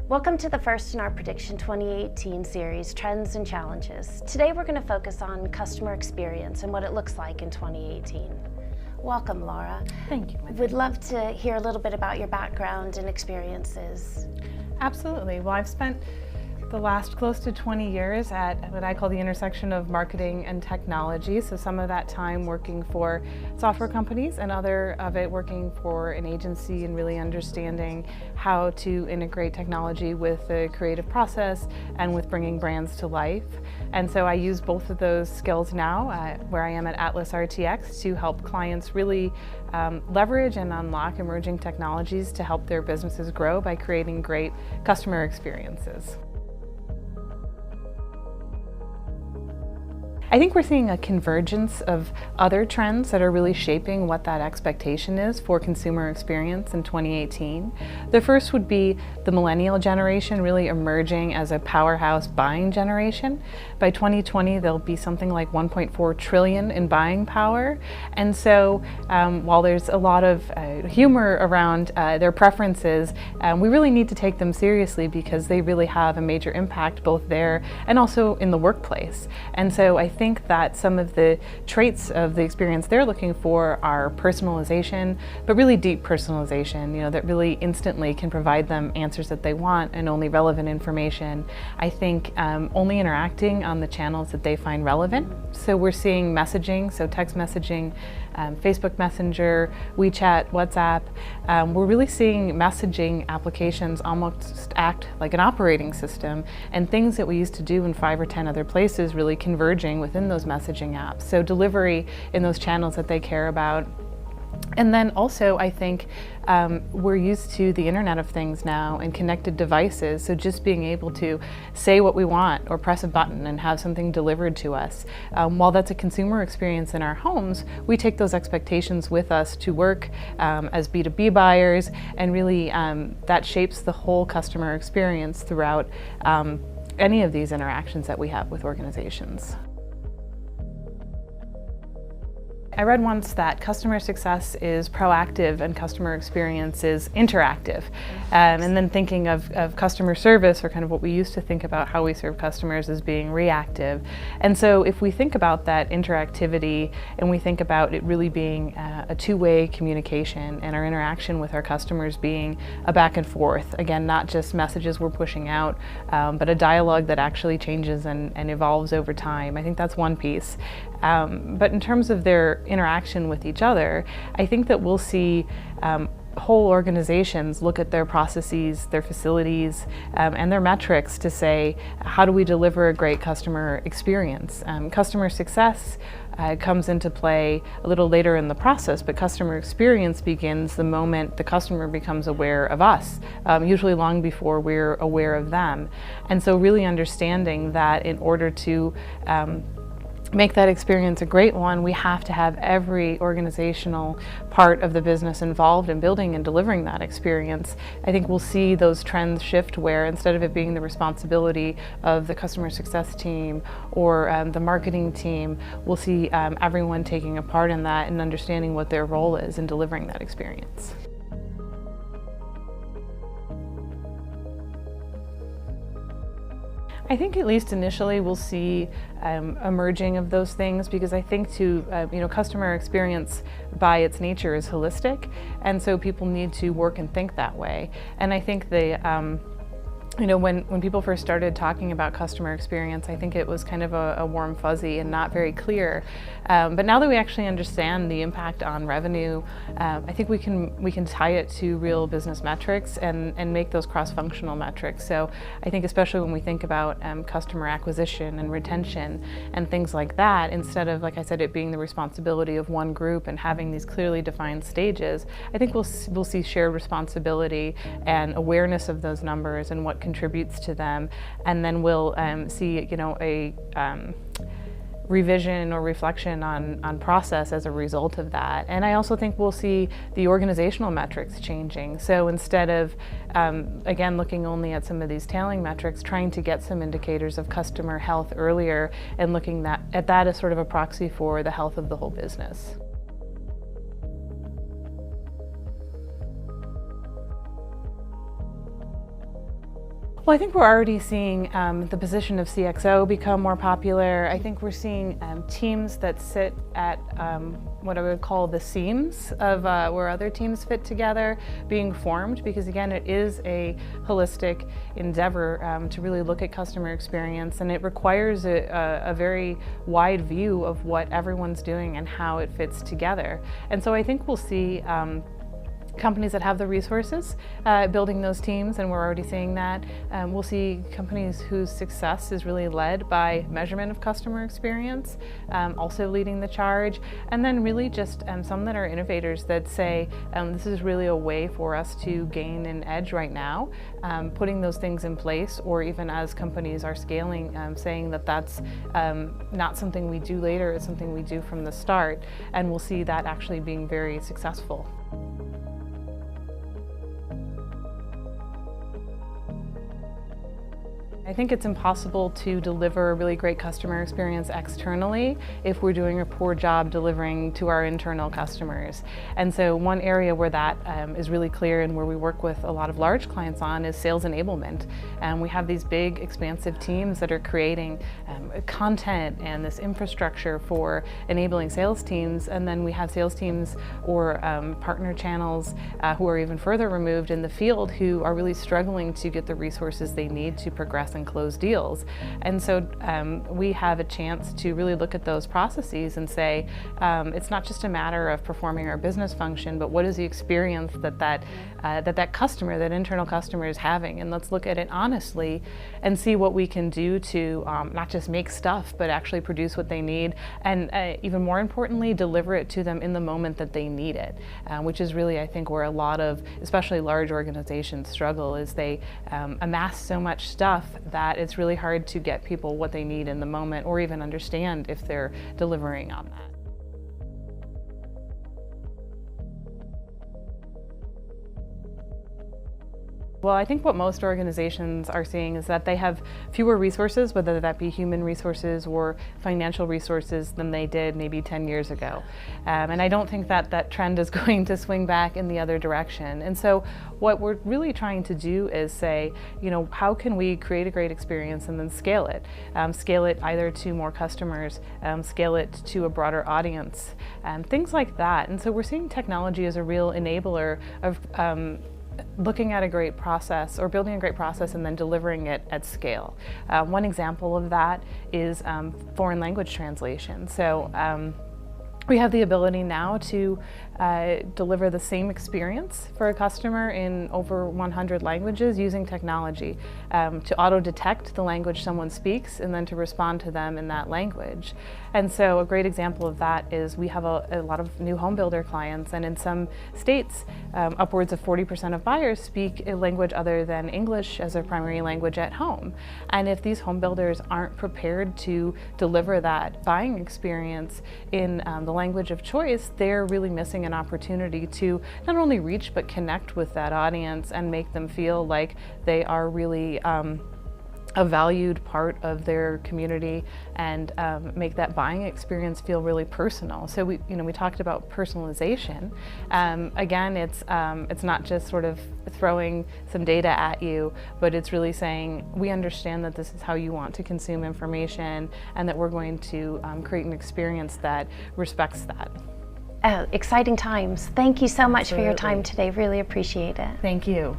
Welcome to the first in our Prediction 2018 series, Trends and Challenges. Today we're going to focus on customer experience and what it looks like in 2018. Welcome, Laura. Thank you. We'd love to hear a little bit about your background and experiences. Absolutely. Well, I've spent the last close to 20 years at what I call the intersection of marketing and technology. So some of that time working for software companies and other of it working for an agency and really understanding how to integrate technology with the creative process and with bringing brands to life. And so I use both of those skills now where I am at Atlas RTX to help clients really leverage and unlock emerging technologies to help their businesses grow by creating great customer experiences. I think we're seeing a convergence of other trends that are really shaping what that expectation is for consumer experience in 2018. The first would be the millennial generation really emerging as a powerhouse buying generation. By 2020, there'll be something like 1.4 trillion in buying power. And so while there's a lot of humor around their preferences, we really need to take them seriously because they really have a major impact both there and also in the workplace. And so I think that some of the traits of the experience they're looking for are personalization, but really deep personalization, that really instantly can provide them answers that they want and only relevant information. I think only interacting on the channels that they find relevant. So we're seeing messaging, so text messaging, Facebook Messenger, WeChat, WhatsApp. We're really seeing messaging applications almost act like an operating system, and things that we used to do in 5 or 10 other places really converging within those messaging apps. So delivery in those channels that they care about. And then also, I think we're used to the Internet of Things now and connected devices, so just being able to say what we want or press a button and have something delivered to us. While that's a consumer experience in our homes, we take those expectations with us to work as B2B buyers, and really that shapes the whole customer experience throughout any of these interactions that we have with organizations. I read once that customer success is proactive and customer experience is interactive. And then thinking of customer service, or kind of what we used to think about how we serve customers, as being reactive. And so if we think about that interactivity and we think about it really being a two-way communication and our interaction with our customers being a back and forth, again, not just messages we're pushing out, but a dialogue that actually changes and evolves over time. I think that's one piece. But in terms of their interaction with each other, I think that we'll see whole organizations look at their processes, their facilities, and their metrics to say, how do we deliver a great customer experience? Customer success comes into play a little later in the process, but customer experience begins the moment the customer becomes aware of us, usually long before we're aware of them. And so really understanding that in order to make that experience a great one, we have to have every organizational part of the business involved in building and delivering that experience. I think we'll see those trends shift where instead of it being the responsibility of the customer success team or the marketing team, we'll see everyone taking a part in that and understanding what their role is in delivering that experience. I think at least initially we'll see emerging of those things, because I think customer experience by its nature is holistic, and so people need to work and think that way. And I think when people first started talking about customer experience, I think it was kind of a warm fuzzy and not very clear. But now that we actually understand the impact on revenue, I think we can tie it to real business metrics and make those cross-functional metrics. So I think especially when we think about customer acquisition and retention and things like that, instead of, like I said, it being the responsibility of one group and having these clearly defined stages, I think we'll see shared responsibility and awareness of those numbers and what contributes to them, and then we'll see a revision or reflection on process as a result of that. And I also think we'll see the organizational metrics changing. So instead of, again, looking only at some of these tailing metrics, trying to get some indicators of customer health earlier and looking at that as sort of a proxy for the health of the whole business. Well, I think we're already seeing the position of CXO become more popular. I think we're seeing teams that sit at what I would call the seams of where other teams fit together being formed, because again, it is a holistic endeavor to really look at customer experience, and it requires a very wide view of what everyone's doing and how it fits together. And so I think we'll see companies that have the resources building those teams, and we're already seeing that. We'll see companies whose success is really led by measurement of customer experience, also leading the charge, and then really just some that are innovators that say this is really a way for us to gain an edge right now, putting those things in place, or even as companies are scaling, saying that that's not something we do later, it's something we do from the start, and we'll see that actually being very successful. I think it's impossible to deliver a really great customer experience externally if we're doing a poor job delivering to our internal customers. And so one area where that is really clear and where we work with a lot of large clients on is sales enablement. We have these big expansive teams that are creating content and this infrastructure for enabling sales teams, and then we have sales teams or partner channels who are even further removed in the field who are really struggling to get the resources they need to progress and close deals. And so we have a chance to really look at those processes and say it's not just a matter of performing our business function, but what is the experience that customer, that internal customer is having, and let's look at it honestly and see what we can do to not just make stuff, but actually produce what they need, and even more importantly, deliver it to them in the moment that they need it, which is really, I think, where a lot of, especially large organizations, struggle, is they amass so much stuff that it's really hard to get people what they need in the moment, or even understand if they're delivering on that. Well, I think what most organizations are seeing is that they have fewer resources, whether that be human resources or financial resources, than they did maybe 10 years ago. And I don't think that that trend is going to swing back in the other direction. And so what we're really trying to do is say, you know, how can we create a great experience and then scale it? Scale it either to more customers, scale it to a broader audience, things like that. And so we're seeing technology as a real enabler of looking at a great process, or building a great process and then delivering it at scale. One example of that is foreign language translation. So we have the ability now to deliver the same experience for a customer in over 100 languages using technology, to auto-detect the language someone speaks and then to respond to them in that language. And so a great example of that is we have a lot of new home builder clients, and in some states upwards of 40% of buyers speak a language other than English as their primary language at home. And if these home builders aren't prepared to deliver that buying experience in the language of choice, they're really missing an opportunity to not only reach but connect with that audience and make them feel like they are really a valued part of their community, and make that buying experience feel really personal. So we talked about personalization. Again, it's not just sort of throwing some data at you, but it's really saying, we understand that this is how you want to consume information, and that we're going to create an experience that respects that. Exciting times. Thank you so much for your time today. Really appreciate it. Thank you.